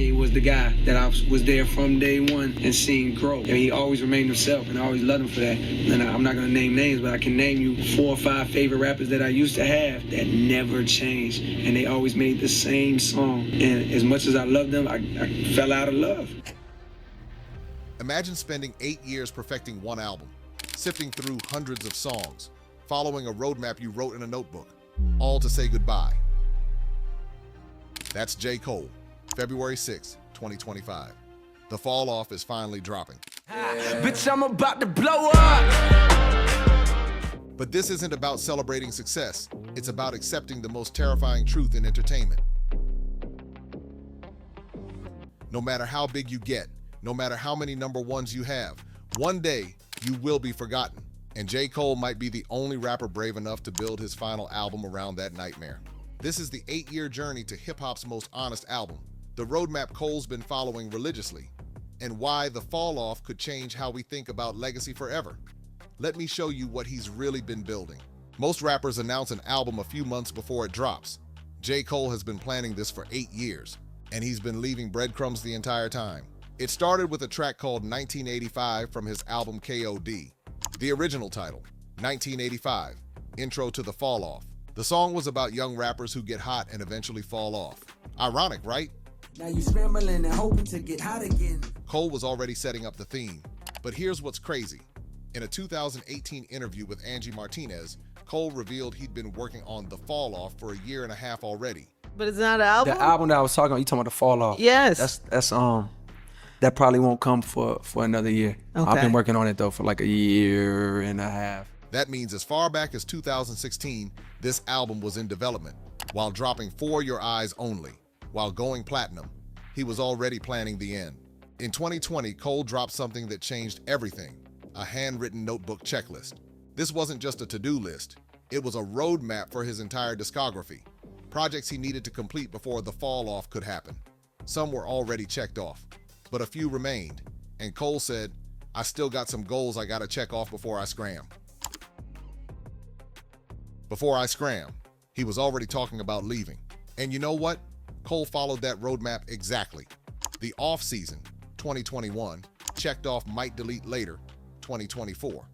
Kanye was the guy that I was there from day one and seen grow. And he always remained himself, and I always loved him for that. And I'm not gonna name names, but I can name you 4 or 5 favorite rappers that I used to have that never changed, and they always made the same song. And as much as I loved them, I fell out of love. Imagine spending 8 years perfecting one album, sifting through hundreds of songs, following a roadmap you wrote in a notebook, all to say goodbye. That's J. Cole, February 6, 2025. The Fall Off is finally dropping. Bitch, I'm about to blow up! But this isn't about celebrating success. It's about accepting the most terrifying truth in entertainment. No matter how big you get, no matter how many number ones you have, one day you will be forgotten. And J. Cole might be the only rapper brave enough to build his final album around that nightmare. This is the 8-year journey to hip-hop's most honest album, the roadmap Cole's been following religiously, and why The Fall Off could change how we think about legacy forever. Let me show you what he's really been building. Most rappers announce an album a few months before it drops. J. Cole has been planning this for 8 years, and he's been leaving breadcrumbs the entire time. It started with a track called 1985 from his album KOD. The original title, 1985, Intro to The Fall Off. The song was about young rappers who get hot and eventually fall off. Ironic, right? Now you scrambling and hoping to get hot again. Cole was already setting up the theme. But here's what's crazy. In a 2018 interview with Angie Martinez, Cole revealed he'd been working on The Fall Off for a year and a half already. But it's not an album? The album that I was talking about, you talking about The Fall Off? Yes. That's that probably won't come for another year. Okay. I've been working on it though for like a year and a half. That means as far back as 2016, this album was in development, while dropping For Your Eyes Only, while going platinum. He was already planning the end. In 2020, Cole dropped something that changed everything, a handwritten notebook checklist. This wasn't just a to-do list. It was a roadmap for his entire discography, projects he needed to complete before The Fall Off could happen. Some were already checked off, but a few remained, and Cole said, "I still got some goals I gotta check off before I scram." Before I scram, he was already talking about leaving. And you know what? Cole followed that roadmap exactly. The off-season, 2021, checked off Might Delete Later, 2024.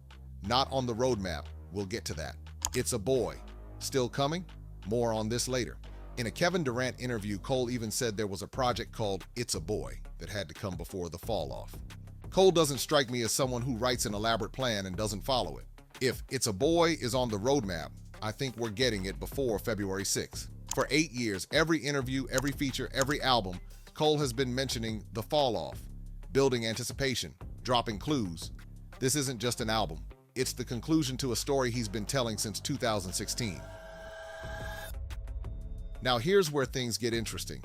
Not on the roadmap, we'll get to that. It's a Boy, still coming? More on this later. In a Kevin Durant interview, Cole even said there was a project called It's a Boy that had to come before The Fall Off. Cole doesn't strike me as someone who writes an elaborate plan and doesn't follow it. If It's a Boy is on the roadmap, I think we're getting it before February 6th. For 8 years, every interview, every feature, every album, Cole has been mentioning The Fall Off, building anticipation, dropping clues. This isn't just an album. It's the conclusion to a story he's been telling since 2016. Now here's where things get interesting,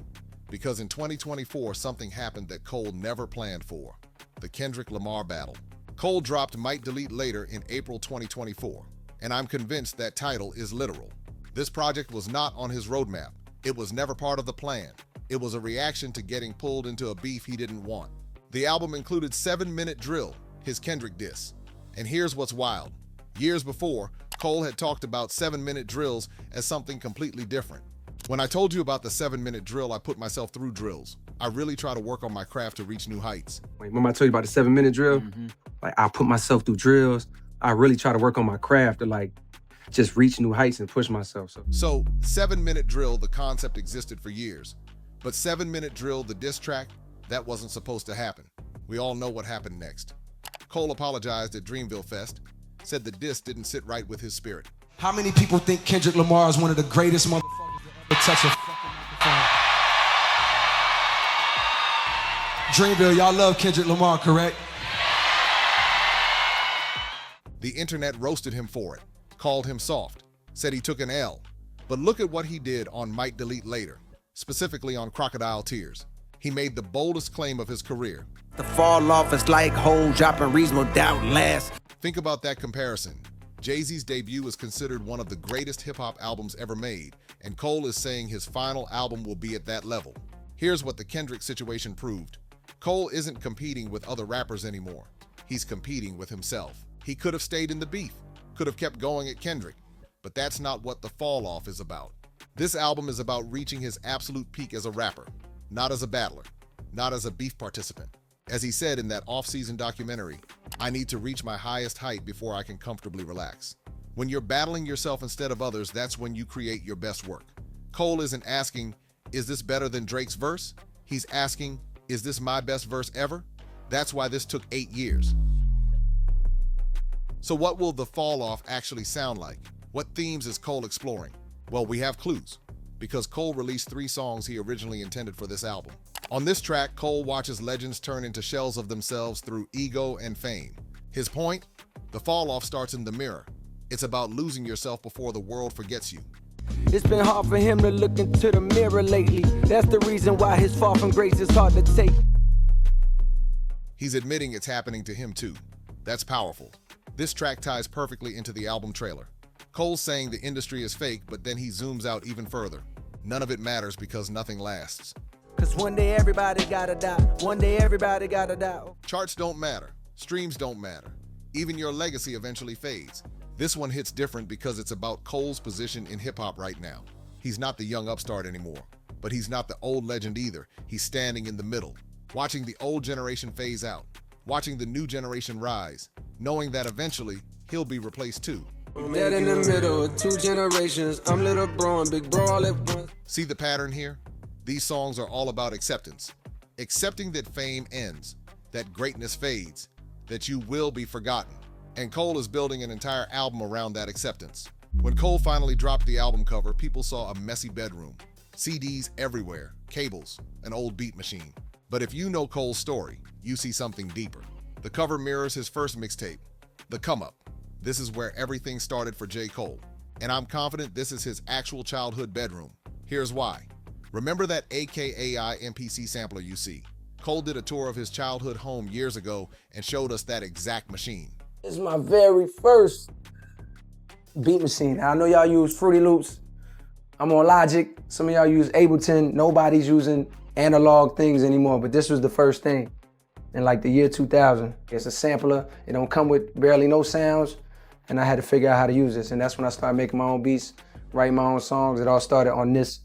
because in 2024, something happened that Cole never planned for: the Kendrick Lamar battle. Cole dropped Might Delete Later in April 2024, and I'm convinced that title is literal. This project was not on his roadmap. It was never part of the plan. It was a reaction to getting pulled into a beef he didn't want. The album included 7 Minute Drill, his Kendrick diss. And here's what's wild. Years before, Cole had talked about 7-minute drills as something completely different. When I told you about the 7-minute drill, I put myself through drills. I really try to work on my craft to reach new heights. Remember I told you about the 7-minute drill? Like I put myself through drills. I really try to work on my craft to like just reach new heights and push myself. So 7-minute drill, the concept existed for years. But 7-minute drill, the diss track, that wasn't supposed to happen. We all know what happened next. Cole apologized at Dreamville Fest, said the diss didn't sit right with his spirit. How many people think Kendrick Lamar is one of the greatest motherfuckers to ever touch a fucking microphone? Dreamville, y'all love Kendrick Lamar, correct? The internet roasted him for it, called him soft, said he took an L. But look at what he did on Might Delete Later, specifically on Crocodile Tears. He made the boldest claim of his career. The Fall Off is like Hole dropping Reasonable Doubt last. Think about that comparison. Jay-Z's debut is considered one of the greatest hip-hop albums ever made, and Cole is saying his final album will be at that level. Here's what the Kendrick situation proved. Cole isn't competing with other rappers anymore. He's competing with himself. He could have stayed in the beef, could have kept going at Kendrick, but that's not what The Fall Off is about. This album is about reaching his absolute peak as a rapper, not as a battler. not as a beef participant. As he said in that off-season documentary, "I need to reach my highest height before I can comfortably relax." When you're battling yourself instead of others, that's when you create your best work. Cole isn't asking, is this better than Drake's verse? He's asking, is this my best verse ever? That's why this took 8 years. So what will the fall off actually sound like? What themes is Cole exploring? Well, we have clues, because Cole released 3 songs he originally intended for this album. On this track, Cole watches legends turn into shells of themselves through ego and fame. His point? The fall off starts in the mirror. It's about losing yourself before the world forgets you. It's been hard for him to look into the mirror lately. That's the reason why his fall from grace is hard to take. He's admitting it's happening to him too. That's powerful. This track ties perfectly into the album trailer. Cole's saying the industry is fake, but then he zooms out even further. None of it matters because nothing lasts. Cause one day everybody gotta die. One day everybody gotta die. Charts don't matter. Streams don't matter. Even your legacy eventually fades. This one hits different because it's about Cole's position in hip-hop right now. He's not the young upstart anymore, but he's not the old legend either. He's standing in the middle, watching the old generation phase out, watching the new generation rise, knowing that eventually he'll be replaced too. Dead in the middle of 2 generations. I'm little bro and big bro all at once. See the pattern here? These songs are all about acceptance. Accepting that fame ends, that greatness fades, that you will be forgotten. And Cole is building an entire album around that acceptance. When Cole finally dropped the album cover, people saw a messy bedroom, CDs everywhere, cables, an old beat machine. But if you know Cole's story, you see something deeper. The cover mirrors his first mixtape, The Come Up. This is where everything started for J. Cole. And I'm confident this is his actual childhood bedroom. Here's why. Remember that AKAI MPC sampler you see? Cole did a tour of his childhood home years ago and showed us that exact machine. This is my very first beat machine. I know y'all use Fruity Loops. I'm on Logic. Some of y'all use Ableton. Nobody's using analog things anymore, but this was the first thing in like the year 2000. It's a sampler. It don't come with barely no sounds, and I had to figure out how to use this, and that's when I started making my own beats, writing my own songs. It all started on this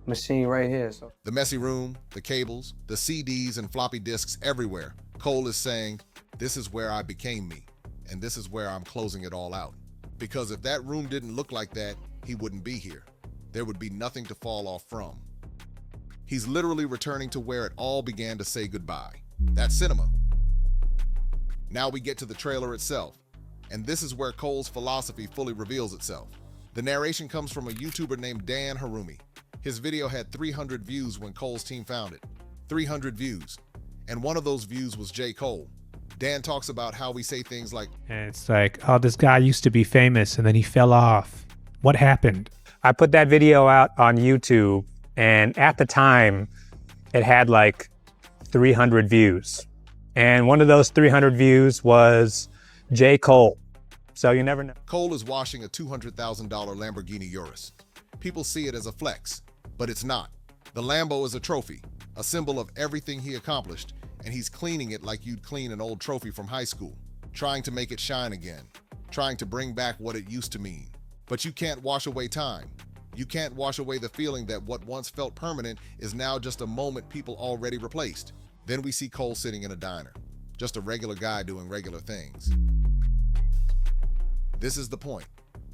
machine right here. So The messy room, the cables, the CDs and floppy disks everywhere. Cole is saying, this is where I became me, and this is where I'm closing it all out. Because if that room didn't look like that, he wouldn't be here. There would be nothing to fall off from. He's literally returning to where it all began to say goodbye. That's cinema. Now we get to the trailer itself, and this is where Cole's philosophy fully reveals itself. The narration comes from a YouTuber named Dan Harumi. His video had 300 views when Cole's team found it. 300 views. And one of those views was J. Cole. Dan talks about how we say things like, And it's like, oh, this guy used to be famous and then he fell off. What happened? I put that video out on YouTube, and at the time, it had like 300 views. And one of those 300 views was J. Cole. So you never know. Cole is washing a $200,000 Lamborghini Urus. People see it as a flex, but it's not. The Lambo is a trophy, a symbol of everything he accomplished, and he's cleaning it like you'd clean an old trophy from high school, trying to make it shine again, trying to bring back what it used to mean. But you can't wash away time. You can't wash away the feeling that what once felt permanent is now just a moment people already replaced. Then we see Cole sitting in a diner, just a regular guy doing regular things. This is the point.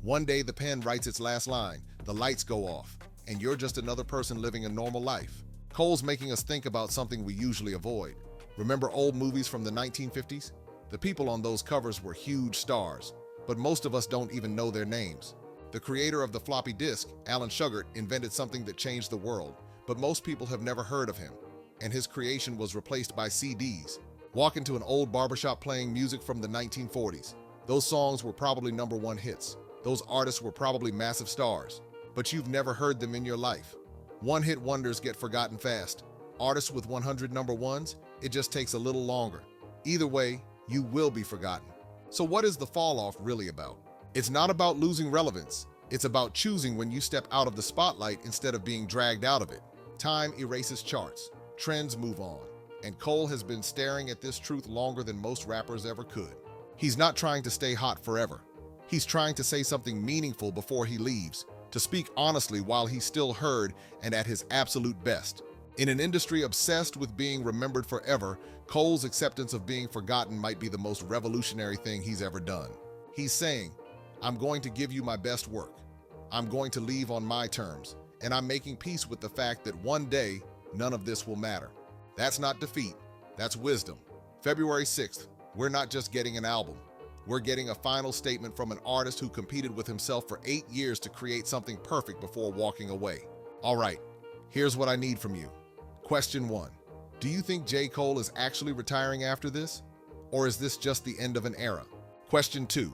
One day the pen writes its last line, the lights go off, and you're just another person living a normal life. Cole's making us think about something we usually avoid. Remember old movies from the 1950s? The people on those covers were huge stars, but most of us don't even know their names. The creator of the floppy disk, Alan Shugart, invented something that changed the world, but most people have never heard of him, and his creation was replaced by CDs. Walk into an old barbershop playing music from the 1940s. Those songs were probably #1 hits. Those artists were probably massive stars, but you've never heard them in your life. One-hit wonders get forgotten fast. Artists with 100 #1s, it just takes a little longer. Either way, you will be forgotten. So what is the fall off really about? It's not about losing relevance. It's about choosing when you step out of the spotlight instead of being dragged out of it. Time erases charts. Trends move on. And Cole has been staring at this truth longer than most rappers ever could. He's not trying to stay hot forever. He's trying to say something meaningful before he leaves, to speak honestly while he's still heard and at his absolute best. In an industry obsessed with being remembered forever, Cole's acceptance of being forgotten might be the most revolutionary thing he's ever done. He's saying, I'm going to give you my best work. I'm going to leave on my terms, and I'm making peace with the fact that one day, none of this will matter. That's not defeat, that's wisdom. February 6th, we're not just getting an album. We're getting a final statement from an artist who competed with himself for 8 years to create something perfect before walking away. All right, here's what I need from you. Question 1. Do you think J. Cole is actually retiring after this? Or is this just the end of an era? Question 2.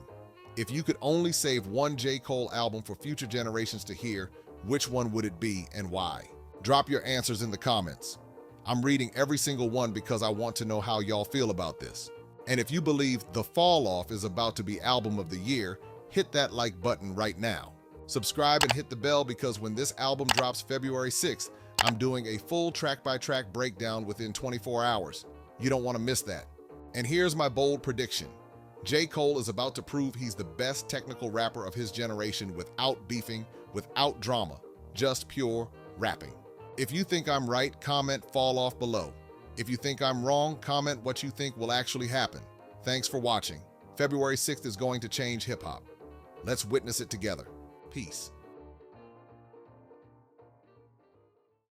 If you could only save one J. Cole album for future generations to hear, which one would it be and why? Drop your answers in the comments. I'm reading every single one because I want to know how y'all feel about this. And if you believe The Fall Off is about to be album of the year, hit that like button right now. Subscribe and hit the bell because when this album drops February 6th, I'm doing a full track-by-track breakdown within 24 hours. You don't want to miss that. And here's my bold prediction. J. Cole is about to prove he's the best technical rapper of his generation without beefing, without drama, just pure rapping. If you think I'm right, comment Fall Off below. If you think I'm wrong, comment what you think will actually happen. Thanks for watching. February 6th is going to change hip-hop. Let's witness it together. Peace.